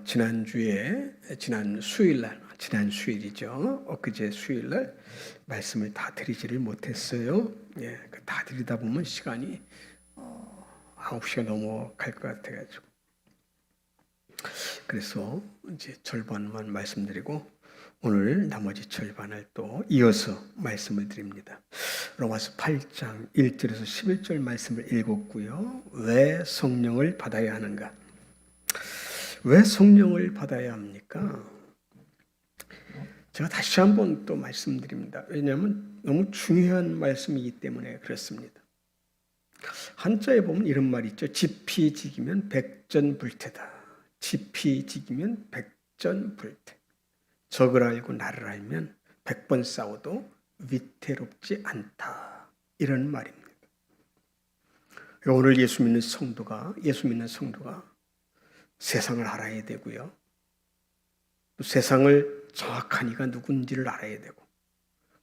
지난 수요일이죠. 엊그제 수요일날 말씀을 다 드리지를 못했어요. 다 드리다 보면 시간이 9시가 넘어갈 것 같아가지고, 그래서 이제 절반만 말씀드리고 오늘 나머지 절반을 또 이어서 말씀을 드립니다. 로마서 8장 1절에서 11절 말씀을 읽었고요. 왜 성령을 받아야 하는가? 왜 성령을 받아야 합니까? 제가 다시 한번 또 말씀드립니다. 왜냐하면 너무 중요한 말씀이기 때문에 그렇습니다. 한자에 보면 이런 말이 있죠. 지피지기면 백전불태다. 지피지기면 백전불태. 적을 알고 나를 알면 100번 싸워도 위태롭지 않다. 이런 말입니다. 오늘 예수 믿는 성도가 세상을 알아야 되고요. 또 세상을 정확한 이가 누군지를 알아야 되고,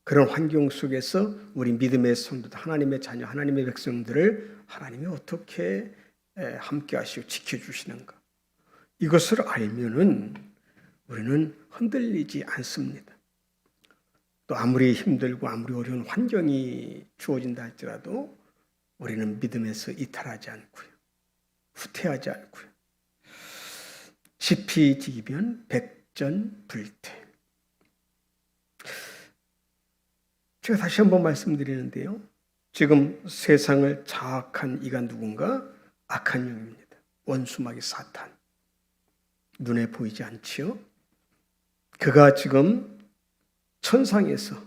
그런 환경 속에서 우리 믿음의 성도들, 하나님의 자녀, 하나님의 백성들을 하나님이 어떻게 함께 하시고 지켜주시는가, 이것을 알면은 우리는 흔들리지 않습니다. 또 아무리 힘들고 아무리 어려운 환경이 주어진다 할지라도 우리는 믿음에서 이탈하지 않고요, 후퇴하지 않고요. 지피지기면 백전불태. 제가 다시 한번 말씀드리는데요. 지금 세상을 장악한 이가 누군가? 악한 영입니다. 원수마귀 사탄. 눈에 보이지 않지요? 그가 지금 천상에서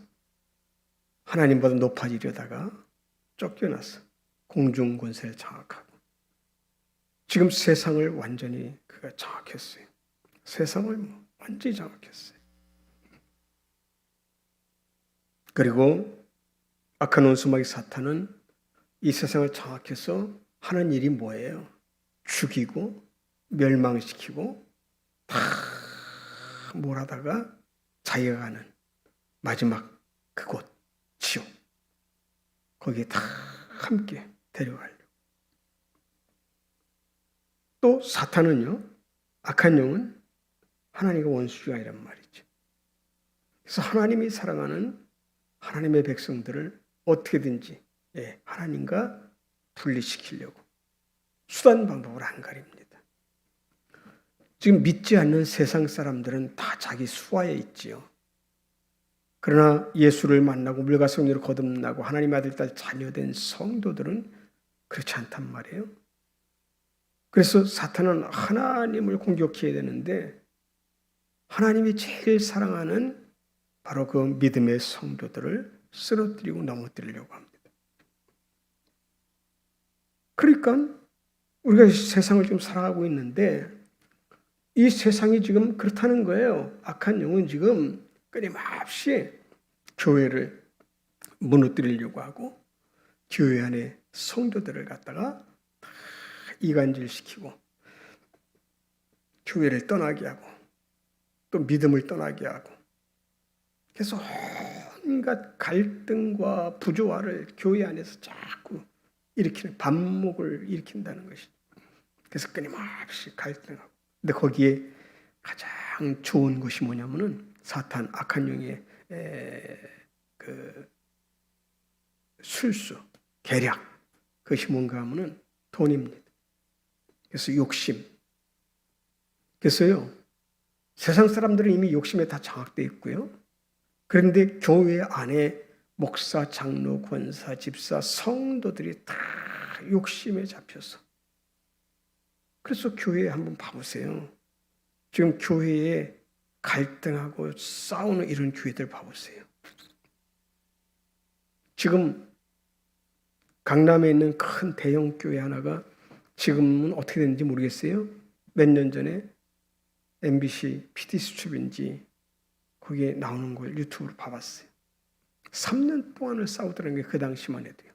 하나님보다 높아지려다가 쫓겨나서 공중권세를 장악하고, 지금 세상을 완전히 그가 장악했어요. 세상을 완전히 장악했어요. 그리고 악한 원수마귀 사탄은 이 세상을 장악해서 하는 일이 뭐예요? 죽이고 멸망시키고 다 몰아다가 자기가 가는 마지막 그곳, 지옥, 거기에 다 함께 데려가려고. 또 사탄은요, 악한 영은 하나님과 원수가 아니란 말이죠. 그래서 하나님이 사랑하는 하나님의 백성들을 어떻게든지 하나님과 분리시키려고 수단 방법을 안 가립니다. 지금 믿지 않는 세상 사람들은 다 자기 수하에 있지요. 그러나 예수를 만나고 물과 성령으로 거듭나고 하나님 아들 딸 자녀된 성도들은 그렇지 않단 말이에요. 그래서 사탄은 하나님을 공격해야 되는데, 하나님이 제일 사랑하는 바로 그 믿음의 성도들을 쓰러뜨리고 넘어뜨리려고 합니다. 그러니까 우리가 세상을 지금 살아가고 있는데, 이 세상이 지금 그렇다는 거예요. 악한 영은 지금 끊임없이 교회를 무너뜨리려고 하고, 교회 안에 성도들을 갖다가 이간질시키고 교회를 떠나게 하고 또 믿음을 떠나게 하고, 그래서 온갖 갈등과 부조화를 교회 안에서 자꾸 일으키는, 반목을 일으킨다는 것이죠. 그래서 끊임없이 갈등하고. 근데 거기에 가장 좋은 것이 뭐냐면은 사탄, 악한 영의 그 술수, 계략, 그것이 뭔가 하면은 돈입니다. 그래서 욕심. 그래서요, 세상 사람들은 이미 욕심에 다 장악되어 있고요. 그런데 교회 안에 목사, 장로, 권사, 집사, 성도들이 다 욕심에 잡혀서. 그래서 교회에 한번 봐보세요. 지금 교회에 갈등하고 싸우는 이런 교회들 봐보세요. 지금 강남에 있는 큰 대형 교회 하나가 지금은 어떻게 됐는지 모르겠어요. 몇 년 전에 MBC PD수첩인지 거기에 나오는 걸 유튜브로 봐봤어요. 3년 동안을 싸우더라는 게 그 당시만 해도요.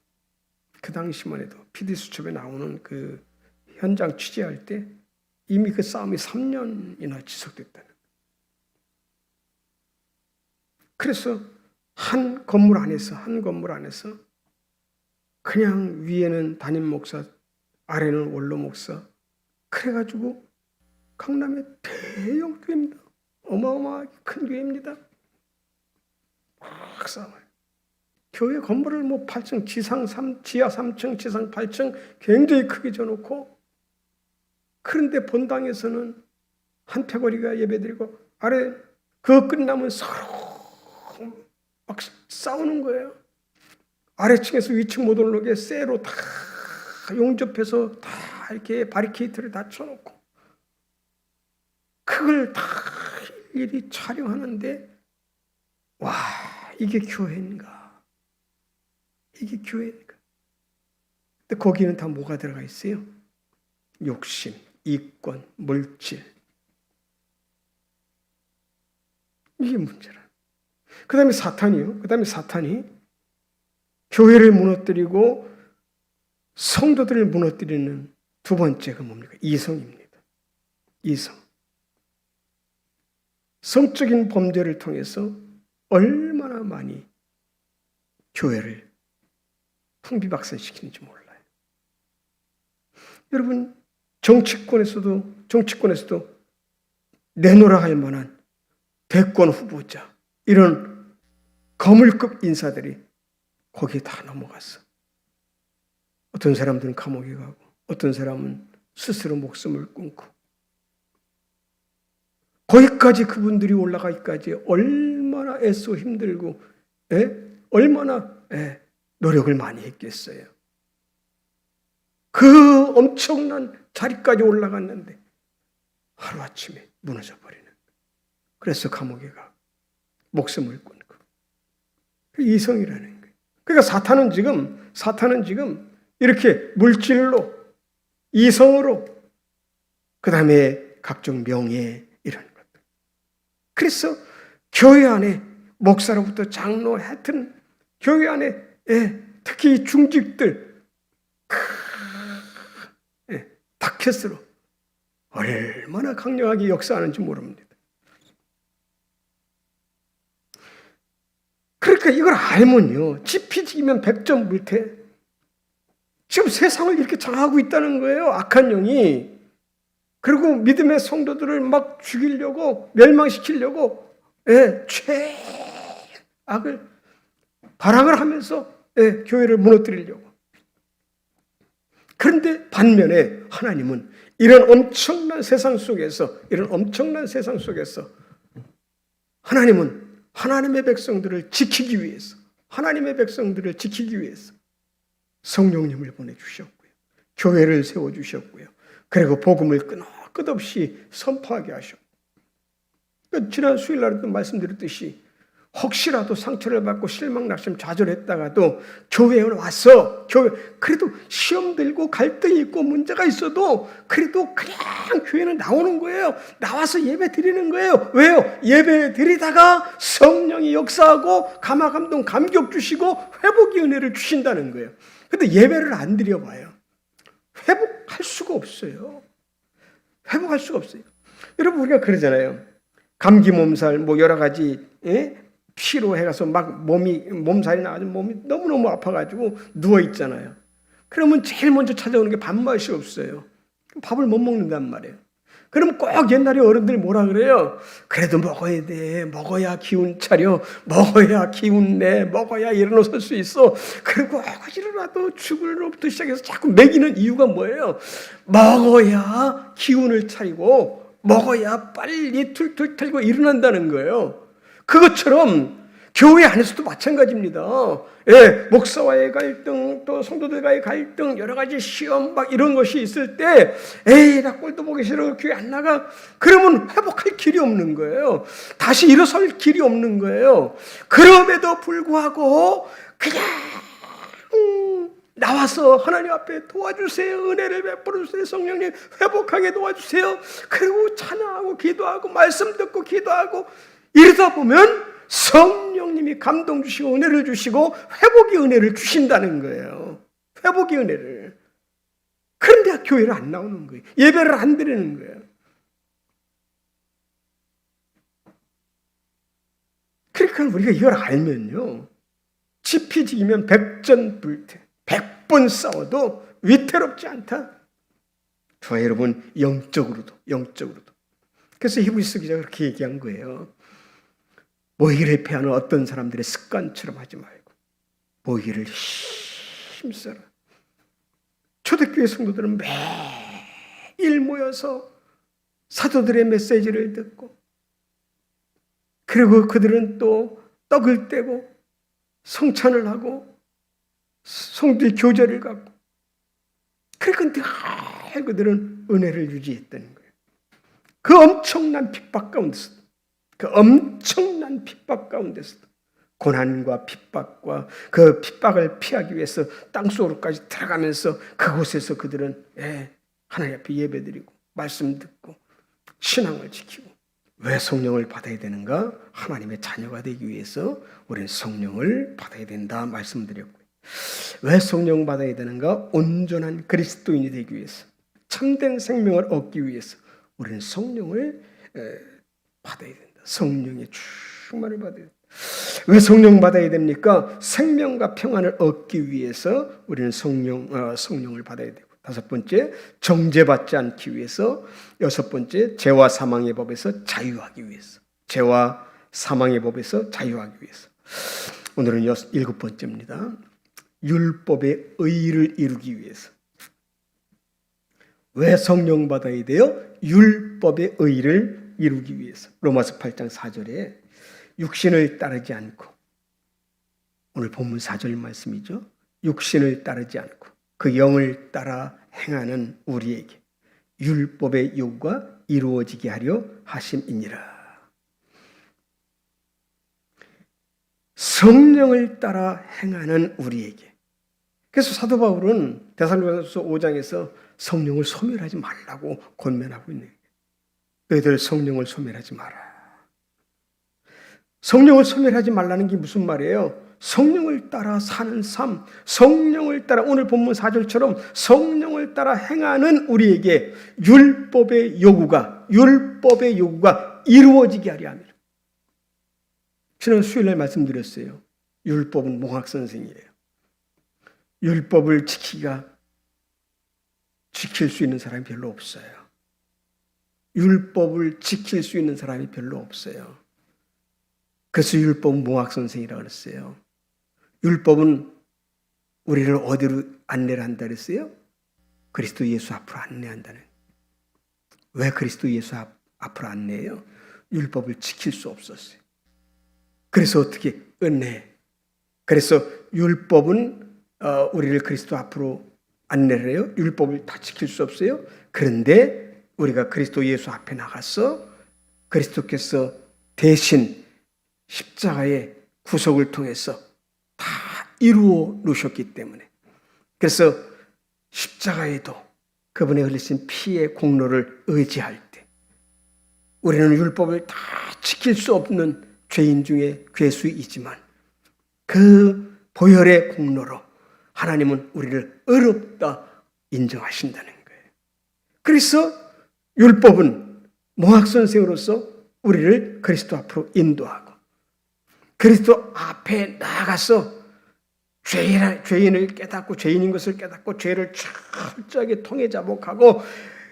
그 당시만 해도 PD수첩에 나오는 그 현장 취재할 때 이미 그 싸움이 3년이나 지속됐다는 거예요. 그래서 한 건물 안에서 그냥 위에는 담임 목사, 아래는 원로 목사, 그래가지고 강남의 대형 교회입니다. 어마어마하게 큰 교회입니다. 막 싸워요. 교회 건물을 8층, 지하 3층, 지상 8층 굉장히 크게 져놓고, 그런데 본당에서는 한패거리가 예배드리고 아래 그거 끝나면 서로 막 싸우는 거예요. 아래층에서 위층 못 올라오게 쇠로 다 용접해서 다 이렇게 바리케이트를 다 쳐놓고, 그걸 다 일일이 촬영하는데, 와, 이게 교회인가? 이게 교회인가? 근데 거기는 다 뭐가 들어가 있어요? 욕심, 이권, 물질. 이게 문제라. 그 다음에 사탄이요. 그 다음에 사탄이 교회를 무너뜨리고 성도들을 무너뜨리는 두 번째가 뭡니까? 이성입니다. 이성. 성적인 범죄를 통해서 얼마나 많이 교회를 풍비박산시키는지 몰라요. 여러분, 정치권에서도 내놓으라 할 만한 대권 후보자, 이런 거물급 인사들이 거기에 다 넘어갔어. 어떤 사람들은 감옥에 가고, 어떤 사람은 스스로 목숨을 끊고, 거기까지 그분들이 올라가기까지 얼마나 애써 힘들고, 얼마나 노력을 많이 했겠어요. 그 엄청난 자리까지 올라갔는데 하루아침에 무너져 버리는 거예요. 그래서 감옥에 가고 목숨을 끊고. 이성이라는 거예요. 그러니까 사탄은 지금 이렇게 물질로, 이성으로, 그 다음에 각종 명예, 이런 것들. 그래서 교회 안에 목사로부터 장로, 하여튼 교회 안에 특히 중직들 다켓으로 얼마나 강력하게 역사하는지 모릅니다. 그러니까 이걸 알면요, 지피지기면 백전불태. 지금 세상을 이렇게 장하고 있다는 거예요, 악한 영이. 그리고 믿음의 성도들을 막 죽이려고, 멸망시키려고 최악을 발악을 하면서 교회를 무너뜨리려고. 그런데 반면에 하나님은 이런 엄청난 세상 속에서 하나님은 하나님의 백성들을 지키기 위해서 성령님을 보내주셨고요, 교회를 세워주셨고요, 그리고 복음을 끝없이 선포하게 하셨고, 지난 수요일날도 말씀드렸듯이 혹시라도 상처를 받고 실망, 낙심, 좌절했다가도 교회에 와서 그래도 시험 들고 갈등이 있고 문제가 있어도 그래도 그냥 교회는 나오는 거예요. 나와서 예배 드리는 거예요. 왜요? 예배 드리다가 성령이 역사하고 감화감동, 감격 주시고 회복의 은혜를 주신다는 거예요. 근데 예배를 안 드려봐요. 회복할 수가 없어요. 여러분, 우리가 그러잖아요. 감기 몸살, 여러 가지 피로 해가서 막 몸살이나 아주 몸이 너무너무 아파가지고 누워있잖아요. 그러면 제일 먼저 찾아오는 게 밥맛이 없어요. 밥을 못 먹는단 말이에요. 그러면 꼭 옛날에 어른들이 뭐라 그래요? 그래도 먹어야 돼. 먹어야 기운 차려. 먹어야 기운 내. 먹어야 일어나 설 수 있어. 그리고 일어나도 죽을 로부터 시작해서 자꾸 먹이는 이유가 뭐예요? 먹어야 기운을 차리고, 먹어야 빨리 툴툴 털고 일어난다는 거예요. 그것처럼 교회 안에서도 마찬가지입니다. 목사와의 갈등, 또 성도들과의 갈등, 여러 가지 시험 막 이런 것이 있을 때, 나 꼴도 보기 싫어, 교회 안 나가. 그러면 회복할 길이 없는 거예요. 다시 일어설 길이 없는 거예요. 그럼에도 불구하고 그냥 나와서 하나님 앞에 도와주세요. 은혜를 베풀어 주세요. 성령님 회복하게 도와주세요. 그리고 찬양하고 기도하고 말씀 듣고 기도하고 이러다 보면 성령님이 감동 주시고 은혜를 주시고 회복의 은혜를 주신다는 거예요. 회복의 은혜를. 그런데 교회를 안 나오는 거예요. 예배를 안 드리는 거예요. 그러니까 우리가 이걸 알면요, 지피지기면 백전불태, 100번 싸워도 위태롭지 않다. 저 여러분, 영적으로도 그래서 히브리서 기자가 그렇게 얘기한 거예요. 모이기를 패하는 어떤 사람들의 습관처럼 하지 말고 모이기를 힘써라. 초대교회 성도들은 매일 모여서 사도들의 메시지를 듣고, 그리고 그들은 또 떡을 떼고 성찬을 하고 성도의 교제를 갖고, 그러니까 늘 그들은 은혜를 유지했다는 거예요. 그 엄청난 핍박 가운데서도 고난과 핍박과 그 핍박을 피하기 위해서 땅속으로까지 들어가면서 그곳에서 그들은 하나님 앞에 예배드리고 말씀 듣고 신앙을 지키고. 왜 성령을 받아야 되는가? 하나님의 자녀가 되기 위해서 우리는 성령을 받아야 된다 말씀드렸고요. 왜 성령 받아야 되는가? 온전한 그리스도인이 되기 위해서, 참된 생명을 얻기 위해서 우리는 성령을 받아야 된다. 성령의 충만을 받아야 된다. 왜 성령 받아야 됩니까? 생명과 평안을 얻기 위해서 우리는 성령을 받아야 되고, 다섯 번째, 정죄받지 않기 위해서, 여섯 번째, 죄와 사망의 법에서 자유하기 위해서. 죄와 사망의 법에서 자유하기 위해서. 오늘은 일곱 번째입니다. 율법의 의를 이루기 위해서. 왜 성령 받아야 돼요? 율법의 의를 이루기 위해서. 로마서 8장 4절에 육신을 따르지 않고, 오늘 본문 4절 말씀이죠. 육신을 따르지 않고 그 영을 따라 행하는 우리에게 율법의 요구가 이루어지게 하려 하심이니라. 성령을 따라 행하는 우리에게. 그래서 사도 바울은 데살로니가서 5장에서 성령을 소멸하지 말라고 권면하고 있는 거예요. 너희들 성령을 소멸하지 마라. 성령을 소멸하지 말라는 게 무슨 말이에요? 성령을 따라 사는 삶, 성령을 따라, 오늘 본문 4절처럼 성령을 따라 행하는 우리에게 율법의 요구가 이루어지게 하려 함이라. 지난 수요일날 말씀드렸어요. 율법은 몽학 선생이에요. 율법을 지킬 수 있는 사람이 별로 없어요. 율법을 지킬 수 있는 사람이 별로 없어요. 그래서 율법은 몽학 선생이라고 그랬어요. 율법은 우리를 어디로 안내를 한다 그랬어요? 그리스도 예수 앞으로 안내한다는. 왜 그리스도 예수 앞으로 안내해요? 율법을 지킬 수 없었어요. 그래서 어떻게? 은혜. 그래서 율법은 우리를 그리스도 앞으로 안내를 해요. 율법을 다 지킬 수 없어요. 그런데 우리가 그리스도 예수 앞에 나가서 그리스도께서 대신 십자가의 구속을 통해서 다 이루어 놓으셨기 때문에, 그래서 십자가에도 그분의 흘리신 피의 공로를 의지할 때 우리는 율법을 다 지킬 수 없는 죄인 중에 괴수이지만 그 보혈의 공로로 하나님은 우리를 의롭다 인정하신다는 거예요. 그래서 율법은 몽학 선생으로서 우리를 그리스도 앞으로 인도하고, 그리스도 앞에 나아가서 죄인을 깨닫고, 죄인인 것을 깨닫고 죄를 철저하게 통해 자복하고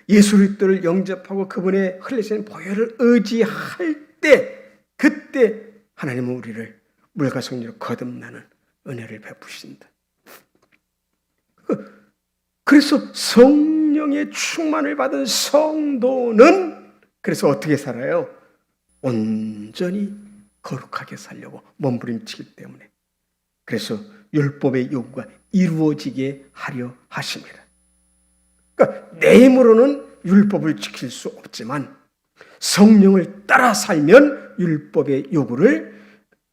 예수 그리스도를 영접하고 그분의 흘리신 보혈을 의지할 때, 그때 하나님은 우리를 물과 성령으로 거듭나는 은혜를 베푸신다. 그래서 성령의 충만을 받은 성도는 그래서 어떻게 살아요? 온전히 거룩하게 살려고 몸부림치기 때문에. 그래서 율법의 요구가 이루어지게 하려 하심이라. 그러니까 내 힘으로는 율법을 지킬 수 없지만 성령을 따라 살면 율법의 요구를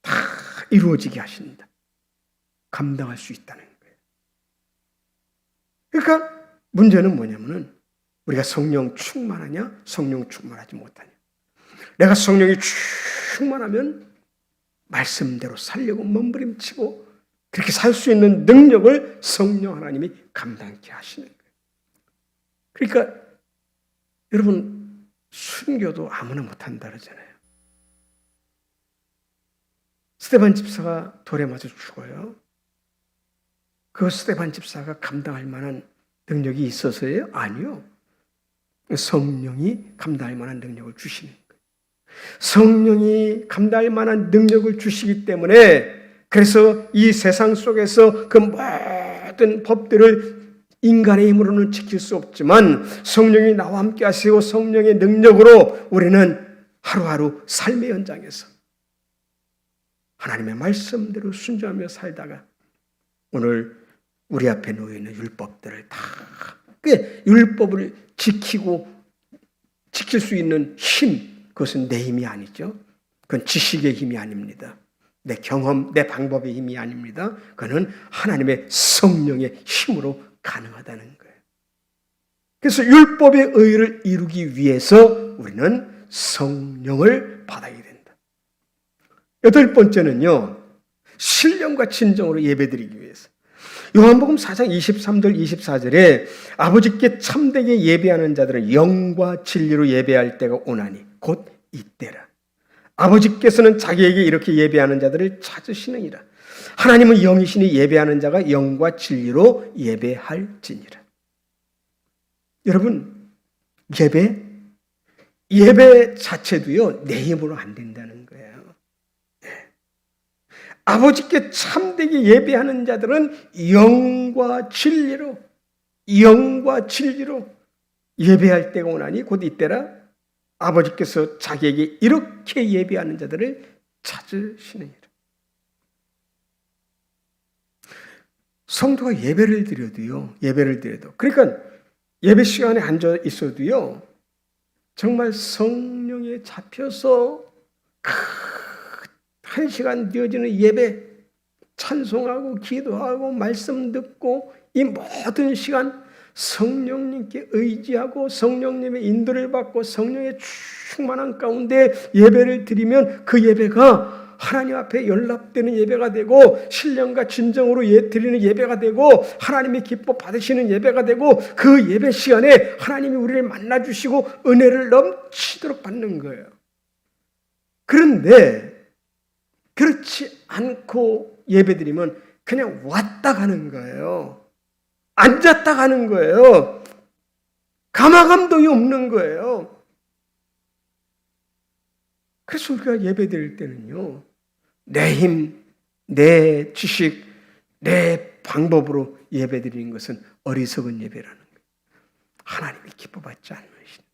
다 이루어지게 하신다. 감당할 수 있다는 거예요. 그러니까 문제는 뭐냐면은 우리가 성령 충만하냐, 성령 충만하지 못하냐. 내가 성령이 충만하면 말씀대로 살려고 몸부림치고 그렇게 살 수 있는 능력을 성령 하나님이 감당케 하시는 거예요. 그러니까 여러분, 순교도 아무나 못한다 그러잖아요. 스데반 집사가 돌에 맞아 죽어요. 그 스데반 집사가 감당할 만한 능력이 있어서예요? 아니요. 성령이 감당할 만한 능력을 주시는 거예요. 성령이 감당할 만한 능력을 주시기 때문에 그래서 이 세상 속에서 그 모든 법들을 인간의 힘으로는 지킬 수 없지만 성령이 나와 함께 하시고 성령의 능력으로 우리는 하루하루 삶의 현장에서 하나님의 말씀대로 순종하며 살다가 오늘 우리 앞에 놓여있는 율법들을 다 그 율법을 지킬 수 있는 힘, 그것은 내 힘이 아니죠. 그건 지식의 힘이 아닙니다. 내 경험, 내 방법의 힘이 아닙니다. 그건 하나님의 성령의 힘으로 가능하다는 거예요. 그래서 율법의 의를 이루기 위해서 우리는 성령을 받아야 된다. 8번째는요. 신령과 진정으로 예배드리기 위해서. 요한복음 4장 23절 24절에 아버지께 참되게 예배하는 자들은 영과 진리로 예배할 때가 오나니 곧 이때라. 아버지께서는 자기에게 이렇게 예배하는 자들을 찾으시느니라. 하나님은 영이시니 예배하는 자가 영과 진리로 예배할지니라. 여러분, 예배 자체도요, 내 힘으로 안 된다는 거예요. 아버지께 참되게 예배하는 자들은 영과 진리로 예배할 때가 오나니 곧 이때라. 아버지께서 자기에게 이렇게 예배하는 자들을 찾으시느니라. 성도가 예배를 드려도 그러니까 예배 시간에 앉아 있어도요, 정말 성령에 잡혀서 1시간 되어지는 예배, 찬송하고 기도하고 말씀 듣고 이 모든 시간 성령님께 의지하고 성령님의 인도를 받고 성령의 충만한 가운데 예배를 드리면 그 예배가 하나님 앞에 연락되는 예배가 되고 신령과 진정으로 드리는 예배가 되고 하나님의 기뻐 받으시는 예배가 되고 그 예배 시간에 하나님이 우리를 만나주시고 은혜를 넘치도록 받는 거예요. 그런데 그렇지 않고 예배드리면 그냥 왔다 가는 거예요. 앉았다 가는 거예요. 감화감동이 없는 거예요. 그래서 우리가 예배드릴 때는요, 내 힘, 내 지식, 내 방법으로 예배드리는 것은 어리석은 예배라는 거예요. 하나님이 기뻐받지 않는 것입니다.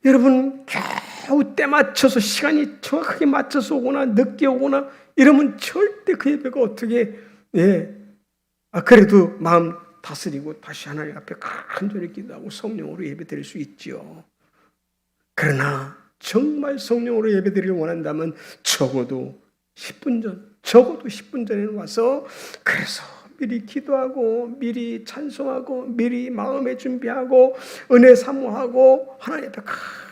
여러분, 겨우 때 맞춰서 시간이 정확하게 맞춰서 오거나 늦게 오거나 이러면 절대 그 예배가 어떻게 그래도 마음 다스리고 다시 하나님 앞에 간절히 기도하고 성령으로 예배드릴 수 있죠. 그러나 정말 성령으로 예배드리를 원한다면 적어도 10분 전에는 와서 그래서 미리 기도하고 미리 찬송하고 미리 마음에 준비하고 은혜 사모하고 하나님 앞에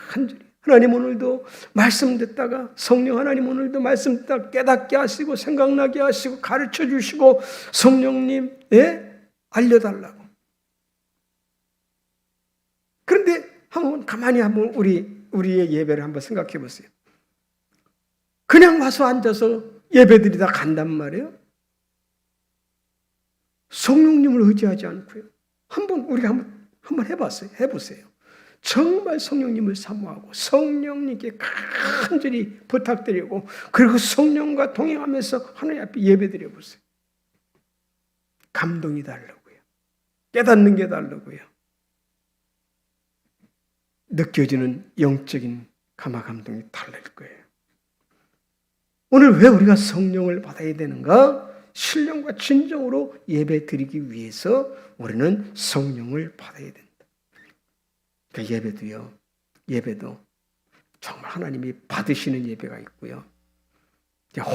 간절히 하나님 오늘도 말씀 듣다가 성령 하나님 오늘도 말씀 듣다가 깨닫게 하시고 생각나게 하시고 가르쳐 주시고 성령님 알려달라고. 그런데 가만히 한번 우리의 예배를 한번 생각해 보세요. 그냥 와서 앉아서 예배드리다 간단 말이에요. 성령님을 의지하지 않고요. 우리가 한번 해보세요. 정말 성령님을 사모하고 성령님께 간절히 부탁드리고 그리고 성령과 동행하면서 하나님 앞에 예배드려 보세요. 감동이 다르고요. 깨닫는 게 다르고요. 느껴지는 영적인 감화감동이 다를 거예요. 오늘 왜 우리가 성령을 받아야 되는가? 신령과 진정으로 예배 드리기 위해서 우리는 성령을 받아야 된다. 그러니까 예배도 정말 하나님이 받으시는 예배가 있고요.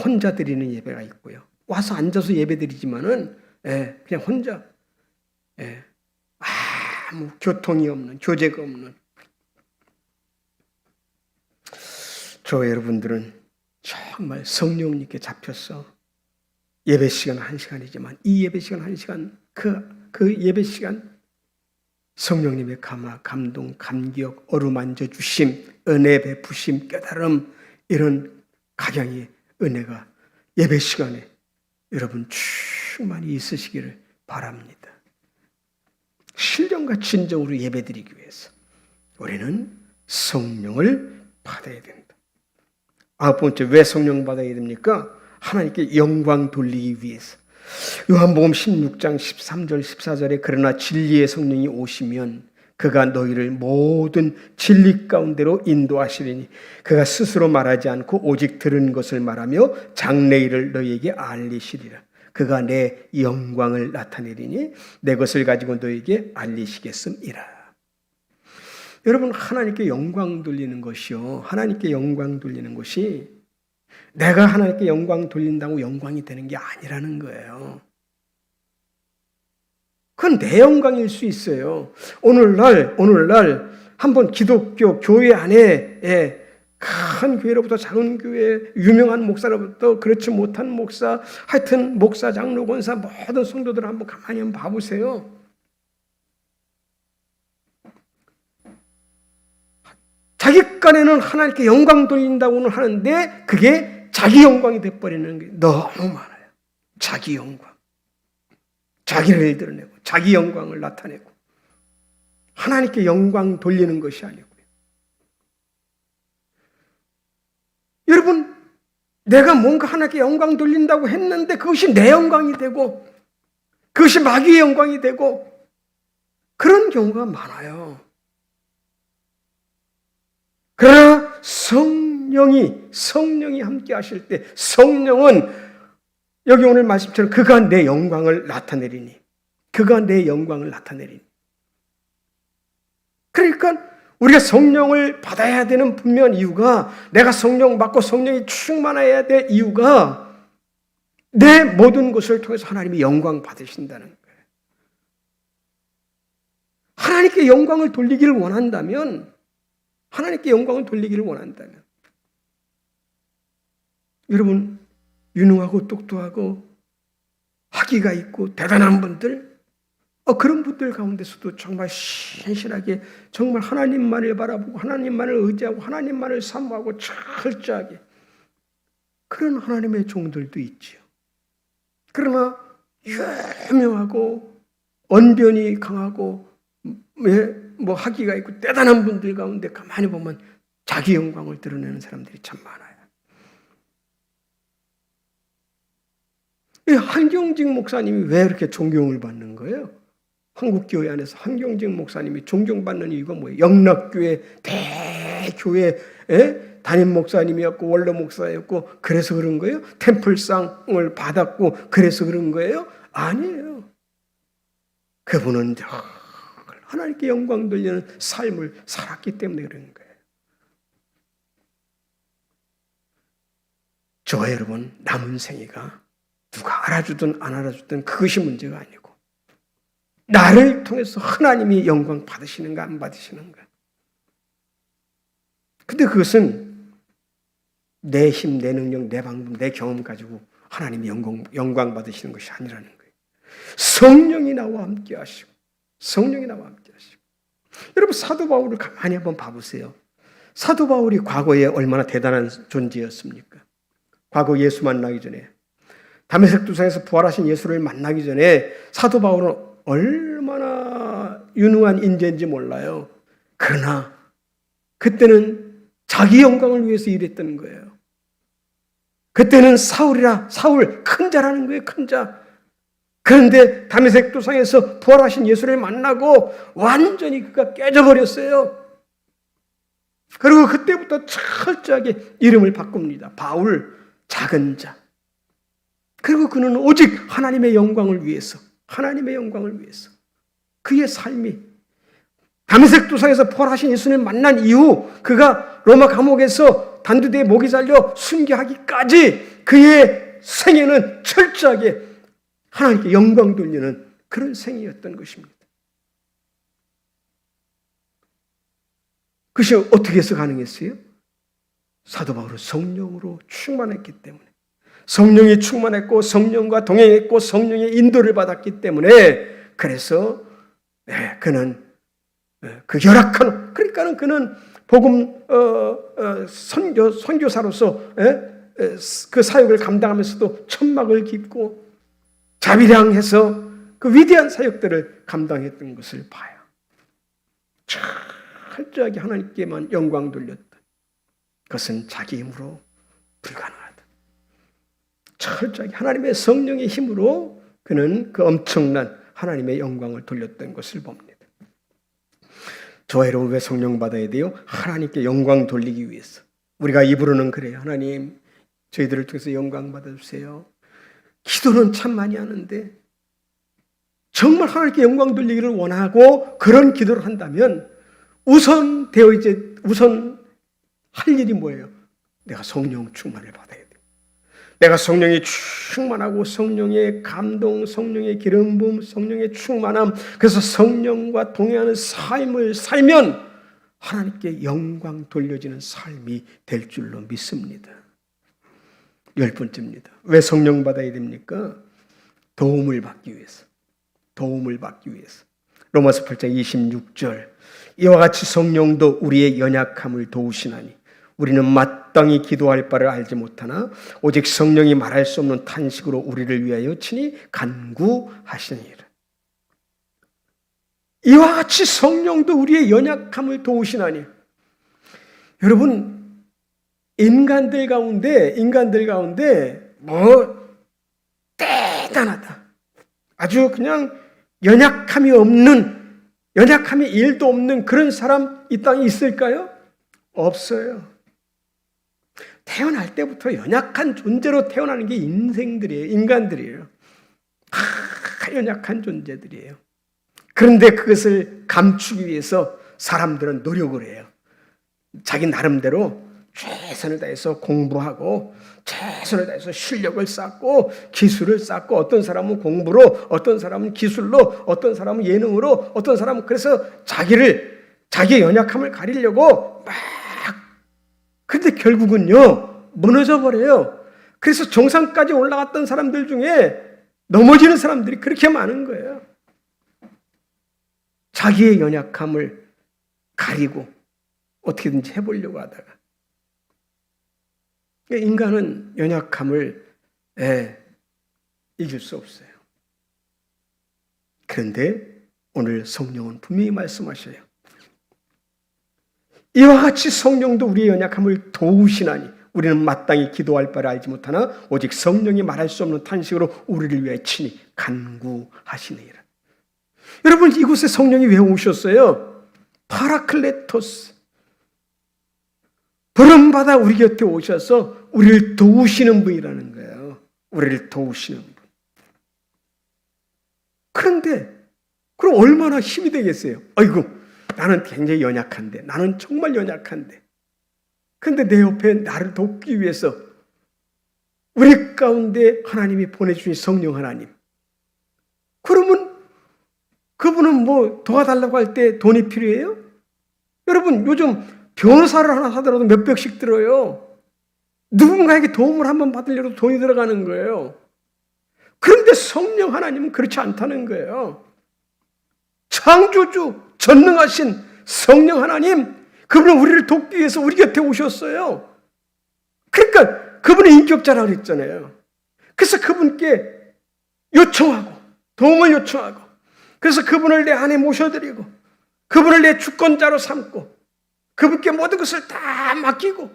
혼자 드리는 예배가 있고요. 와서 앉아서 예배 드리지만은 그냥 혼자 아무 교통이 없는 교제가 없는 저 여러분들은 정말 성령님께 잡혀서 예배 시간 1시간이지만 이 예배 시간 1시간 그 예배 시간 성령님의 감화, 감동, 감격, 어루만져 주심, 은혜 베푸심, 깨달음 이런 각양의 은혜가 예배 시간에 여러분 충만히 있으시기를 바랍니다. 신령과 진정으로 예배드리기 위해서 우리는 성령을 받아야 된다. 아홉 번째, 왜 성령 받아야 됩니까? 하나님께 영광 돌리기 위해서. 요한복음 16장 13절 14절에 그러나 진리의 성령이 오시면 그가 너희를 모든 진리 가운데로 인도하시리니 그가 스스로 말하지 않고 오직 들은 것을 말하며 장래일을 너희에게 알리시리라. 그가 내 영광을 나타내리니 내 것을 가지고 너희에게 알리시겠음이라. 여러분, 하나님께 영광 돌리는 것이요, 하나님께 영광 돌리는 것이 내가 하나님께 영광 돌린다고 영광이 되는 게 아니라는 거예요. 그건 내 영광일 수 있어요. 오늘날 한번 기독교 교회 안에 큰 교회로부터 작은 교회, 유명한 목사로부터 그렇지 못한 목사, 하여튼 목사, 장로, 권사 모든 성도들 한번 가만히 한번 봐보세요. 자기 간에는 하나님께 영광 돌린다고는 하는데 그게 자기 영광이 돼버리는 게 너무 많아요. 자기 영광. 자기를 드러내고 자기 영광을 나타내고 하나님께 영광 돌리는 것이 아니고요. 여러분, 내가 뭔가 하나님께 영광 돌린다고 했는데 그것이 내 영광이 되고 그것이 마귀의 영광이 되고 그런 경우가 많아요. 그러나 성령이 함께 하실 때 성령은 여기 오늘 말씀처럼 그가 내 영광을 나타내리니 그가 내 영광을 나타내리니 그러니까 우리가 성령을 받아야 되는 분명한 이유가 내가 성령 받고 성령이 충만해야 될 이유가 내 모든 것을 통해서 하나님이 영광 받으신다는 거예요. 하나님께 영광을 돌리기를 원한다면 여러분, 유능하고 똑똑하고 학위가 있고 대단한 분들, 그런 분들 가운데서도 정말 신실하게 정말 하나님만을 바라보고 하나님만을 의지하고 하나님만을 사모하고 철저하게 그런 하나님의 종들도 있지요. 그러나 유명하고 언변이 강하고 뭐 학위가 있고 대단한 분들 가운데 가만히 보면 자기 영광을 드러내는 사람들이 참 많아요. 한경직 목사님이 왜 이렇게 존경을 받는 거예요? 한국교회 안에서 한경직 목사님이 존경받는 이유가 뭐예요? 영락교회 대교회 담임 목사님이었고 원로 목사였고 그래서 그런 거예요? 템플상을 받았고 그래서 그런 거예요? 아니에요. 그분은 하나님께 영광 돌리는 삶을 살았기 때문에 그런 거예요. 저와 여러분, 남은 생애가 누가 알아주든 안 알아주든 그것이 문제가 아니고 나를 통해서 하나님이 영광 받으시는가 안 받으시는가. 근데 그것은 내 힘, 내 능력, 내 방법, 내 경험 가지고 하나님이 영광 받으시는 것이 아니라는 거예요. 성령이 나와 함께 하시고 여러분, 사도 바울을 가만히 한번 봐보세요. 사도 바울이 과거에 얼마나 대단한 존재였습니까? 과거 예수 만나기 전에 다메섹 도상에서 부활하신 예수를 만나기 전에 사도 바울은 얼마나 유능한 인재인지 몰라요. 그러나 그때는 자기 영광을 위해서 일했던 거예요. 그때는 사울 큰 자라는 거예요. 큰 자. 그런데 다메섹 도상에서 부활하신 예수를 만나고 완전히 그가 깨져버렸어요. 그리고 그때부터 철저하게 이름을 바꿉니다. 바울, 작은 자. 그리고 그는 오직 하나님의 영광을 위해서 그의 삶이 다메섹 도상에서 부활하신 예수님을 만난 이후 그가 로마 감옥에서 단두대에 목이 잘려 순교하기까지 그의 생애는 철저하게 하나님께 영광 돌리는 그런 생애였던 것입니다. 그것이 어떻게 해서 가능했어요? 사도 바울은 성령으로 충만했기 때문에, 성령이 충만했고 성령과 동행했고 성령의 인도를 받았기 때문에, 그래서 그는 그 열악한, 그러니까는 그는 복음 선교사로서 그 사역을 감당하면서도 천막을 깁고 자비량해서 그 위대한 사역들을 감당했던 것을 봐요. 철저하게 하나님께만 영광 돌렸다. 그것은 자기 힘으로 불가능하다. 철저하게 하나님의 성령의 힘으로 그는 그 엄청난 하나님의 영광을 돌렸던 것을 봅니다. 저와 여러분 왜 성령 받아야 돼요? 하나님께 영광 돌리기 위해서. 우리가 입으로는 그래요. 하나님 저희들을 통해서 영광 받아주세요. 기도는 참 많이 하는데 정말 하나님께 영광 돌리기를 원하고 그런 기도를 한다면 우선 할 일이 뭐예요? 내가 성령 충만을 받아야 돼요. 내가 성령이 충만하고 성령의 감동, 성령의 기름 부음, 성령의 충만함, 그래서 성령과 동행하는 삶을 살면 하나님께 영광 돌려지는 삶이 될 줄로 믿습니다. 10번째입니다. 왜 성령 받아야 됩니까? 도움을 받기 위해서. 도움을 받기 위해서. 로마서 8장 26절 이와 같이 성령도 우리의 연약함을 도우시나니 우리는 마땅히 기도할 바를 알지 못하나 오직 성령이 말할 수 없는 탄식으로 우리를 위하여 친히 간구하시니라. 이와 같이 성령도 우리의 연약함을 도우시나니. 여러분 인간들 가운데 뭐 대단하다. 아주 그냥 연약함이 1도 없는 그런 사람 이 땅에 있을까요? 없어요. 태어날 때부터 연약한 존재로 태어나는 게 인간들이에요. 다 연약한 존재들이에요. 그런데 그것을 감추기 위해서 사람들은 노력을 해요. 자기 나름대로 최선을 다해서 공부하고 최선을 다해서 실력을 쌓고 기술을 쌓고 어떤 사람은 공부로, 어떤 사람은 기술로, 어떤 사람은 예능으로, 어떤 사람은 그래서 자기의 연약함을 가리려고 막 그런데 결국은요 무너져 버려요. 그래서 정상까지 올라갔던 사람들 중에 넘어지는 사람들이 그렇게 많은 거예요. 자기의 연약함을 가리고 어떻게든지 해보려고 하다가. 인간은 연약함을 이길 수 없어요. 그런데 오늘 성령은 분명히 말씀하셔요. 이와 같이 성령도 우리의 연약함을 도우시나니 우리는 마땅히 기도할 바를 알지 못하나 오직 성령이 말할 수 없는 탄식으로 우리를 위해 친히 간구하시니라. 여러분 이곳에 성령이 왜 오셨어요? 파라클레토스. 부름받아 우리 곁에 오셔서 우리를 도우시는 분이라는 거예요. 우리를 도우시는 분. 그런데 그럼 얼마나 힘이 되겠어요? 아이고 나는 굉장히 연약한데, 나는 정말 연약한데. 그런데 내 옆에 나를 돕기 위해서 우리 가운데 하나님이 보내주신 성령 하나님. 그러면 그분은 뭐 도와달라고 할 때 돈이 필요해요? 여러분 요즘 변호사를 하나 하더라도 몇백씩 들어요. 누군가에게 도움을 한번 받으려도 돈이 들어가는 거예요. 그런데 성령 하나님은 그렇지 않다는 거예요. 창조주, 전능하신 성령 하나님, 그분은 우리를 돕기 위해서 우리 곁에 오셨어요. 그러니까 그분은 인격자라고 그랬잖아요. 그래서 그분께 요청하고 도움을 요청하고 그래서 그분을 내 안에 모셔드리고 그분을 내 주권자로 삼고 그분께 모든 것을 다 맡기고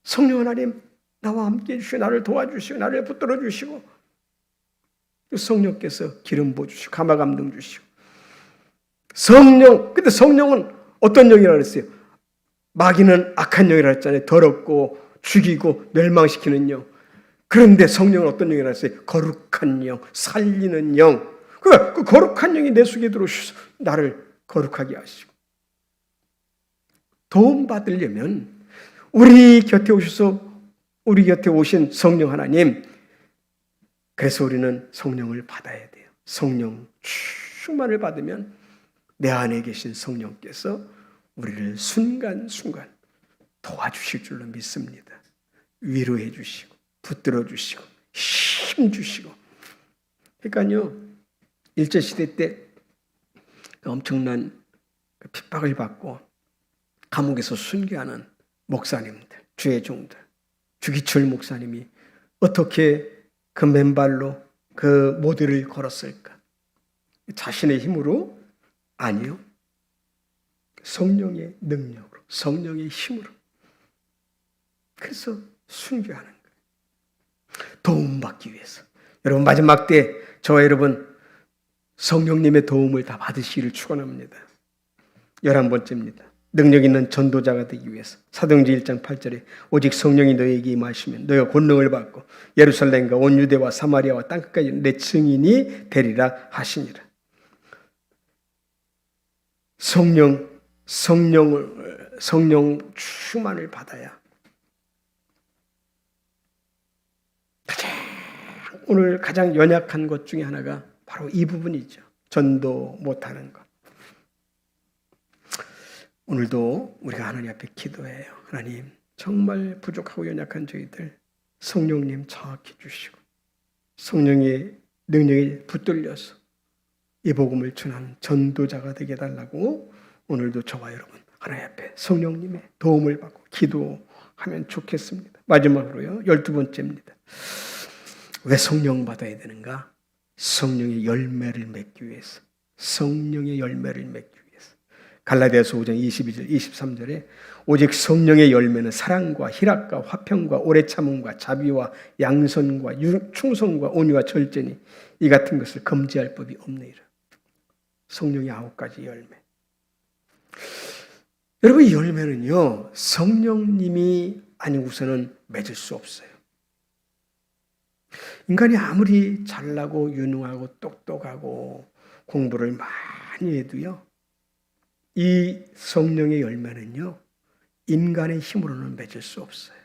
성령 하나님 나와 함께 해주시고 나를 도와주시고 나를 붙들어 주시고 성령께서 기름 부어주시고 가마 감동 주시고 성령. 근데 성령은 어떤 영이라고 그랬어요? 마귀는 악한 영이라고 했잖아요. 더럽고 죽이고 멸망시키는 영. 그런데 성령은 어떤 영이라고 했어요? 거룩한 영, 살리는 영. 그 거룩한 영이 내 속에 들어오셔서 나를 거룩하게 하시고 도움받으려면 우리 곁에 오신 성령 하나님, 그래서 우리는 성령을 받아야 돼요. 성령 충만을 받으면 내 안에 계신 성령께서 우리를 순간순간 도와주실 줄로 믿습니다. 위로해 주시고 붙들어 주시고 힘 주시고. 그러니까요 일제시대 때 엄청난 핍박을 받고 감옥에서 순교하는 목사님들, 주의 종들, 주기철 목사님이 어떻게 그 맨발로 그 모델을 걸었을까? 자신의 힘으로? 아니요. 성령의 능력으로, 성령의 힘으로. 그래서 순교하는 거예요. 도움받기 위해서. 여러분 마지막 때 저와 여러분 성령님의 도움을 다 받으시기를 축원합니다. 11번째입니다. 능력 있는 전도자가 되기 위해서. 사도행전 1장 8절에 오직 성령이 너희에게 임하시면 너희가 권능을 받고 예루살렘과 온 유대와 사마리아와 땅끝까지 내 증인이 되리라 하시니라. 성령 충만을 받아야 오늘 가장 연약한 것 중에 하나가 바로 이 부분이죠. 전도 못하는 것. 오늘도 우리가 하나님 앞에 기도해요. 하나님, 정말 부족하고 연약한 저희들 성령님 정확히 주시고 성령의 능력에 붙들려서 이 복음을 전하는 전도자가 되게 해달라고 오늘도 저와 여러분 하나님 앞에 성령님의 도움을 받고 기도하면 좋겠습니다. 마지막으로요. 12번째입니다. 왜 성령 받아야 되는가? 성령의 열매를 맺기 위해서. 성령의 열매를 맺기 위해서. 갈라디아서 5장 22절 23절에 오직 성령의 열매는 사랑과 희락과 화평과 오래 참음과 자비와 양선과 충성과 온유와 절제니 이 같은 것을 금지할 법이 없느니라. 성령의 9가지 열매. 여러분 이 열매는요. 성령님이 아니고서는 맺을 수 없어요. 인간이 아무리 잘나고 유능하고 똑똑하고 공부를 많이 해도요. 이 성령의 열매는요. 인간의 힘으로는 맺을 수 없어요.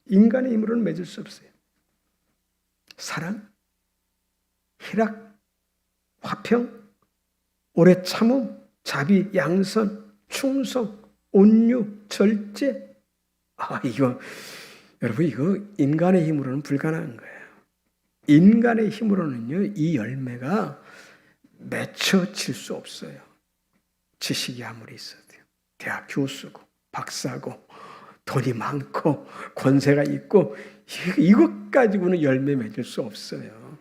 인간의 힘으로는 맺을 수 없어요. 사랑, 희락, 화평, 오래 참음, 자비, 양선, 충성, 온유, 절제. 여러분 이거 인간의 힘으로는 불가능한 거예요. 인간의 힘으로는요, 이 열매가 맺혀질 수 없어요. 지식이 아무리 있어도요. 대학 교수고, 박사고, 돈이 많고, 권세가 있고, 이것 가지고는 열매 맺을 수 없어요.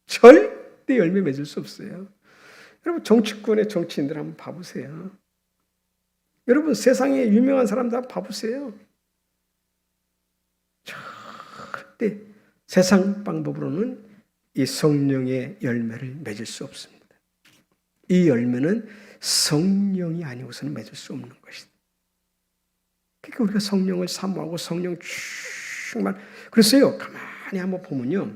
절대 열매 맺을 수 없어요. 여러분, 정치권의 정치인들 한번 봐보세요. 여러분, 세상에 유명한 사람들 한번 봐보세요. 절대 세상 방법으로는 이 성령의 열매를 맺을 수 없습니다. 이 열매는 성령이 아니고서는 맺을 수 없는 것이다. 그러니까 우리가 성령을 사모하고 성령 충만. 그래서요, 가만히 한번 보면요.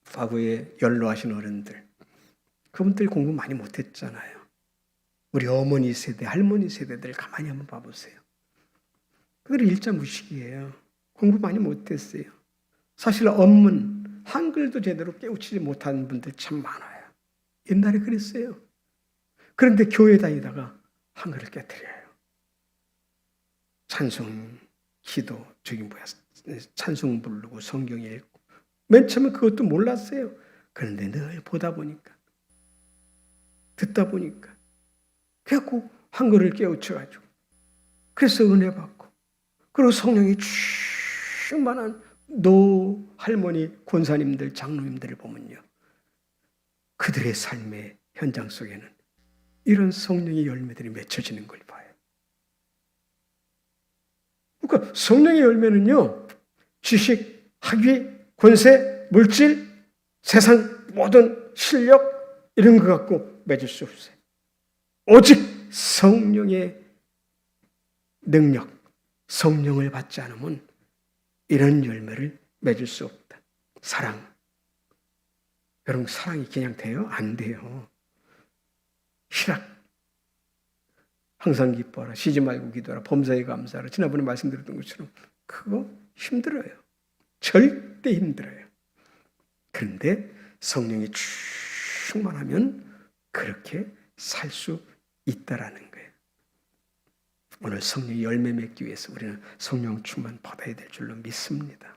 과거에 연로하신 어른들, 그분들 공부 많이 못했잖아요. 우리 어머니 세대, 할머니 세대들 가만히 한번 봐보세요. 그들이 일자무식이에요. 공부 많이 못했어요. 사실 언문, 한글도 제대로 깨우치지 못한 분들 참 많아요. 옛날에 그랬어요. 그런데 교회 다니다가 한글을 깨뜨려요. 찬송, 기도, 찬송 부르고 성경 읽고. 맨 처음에 그것도 몰랐어요. 그런데 늘 보다 보니까, 듣다 보니까, 그래갖고 한글을 깨우쳐가지고, 그래서 은혜 받고, 그리고 성령이 충만한 노 할머니, 권사님들, 장로님들을 보면요. 그들의 삶의 현장 속에는 이런 성령의 열매들이 맺혀지는 걸 봐요. 그러니까 성령의 열매는요. 지식, 학위, 권세, 물질, 세상 모든 실력 이런 거 갖고 맺을 수 없어요. 오직 성령의 능력, 성령을 받지 않으면 이런 열매를 맺을 수 없다. 사랑. 여러분 사랑이 그냥 돼요? 안 돼요. 희락. 항상 기뻐하라. 쉬지 말고 기도하라. 범사에 감사하라. 지난번에 말씀드렸던 것처럼 그거 힘들어요. 절대 힘들어요. 그런데 성령이 충만하면 그렇게 살 수 있다라는 거예요. 오늘 성령의 열매 맺기 위해서 우리는 성령 충만 받아야 될 줄로 믿습니다.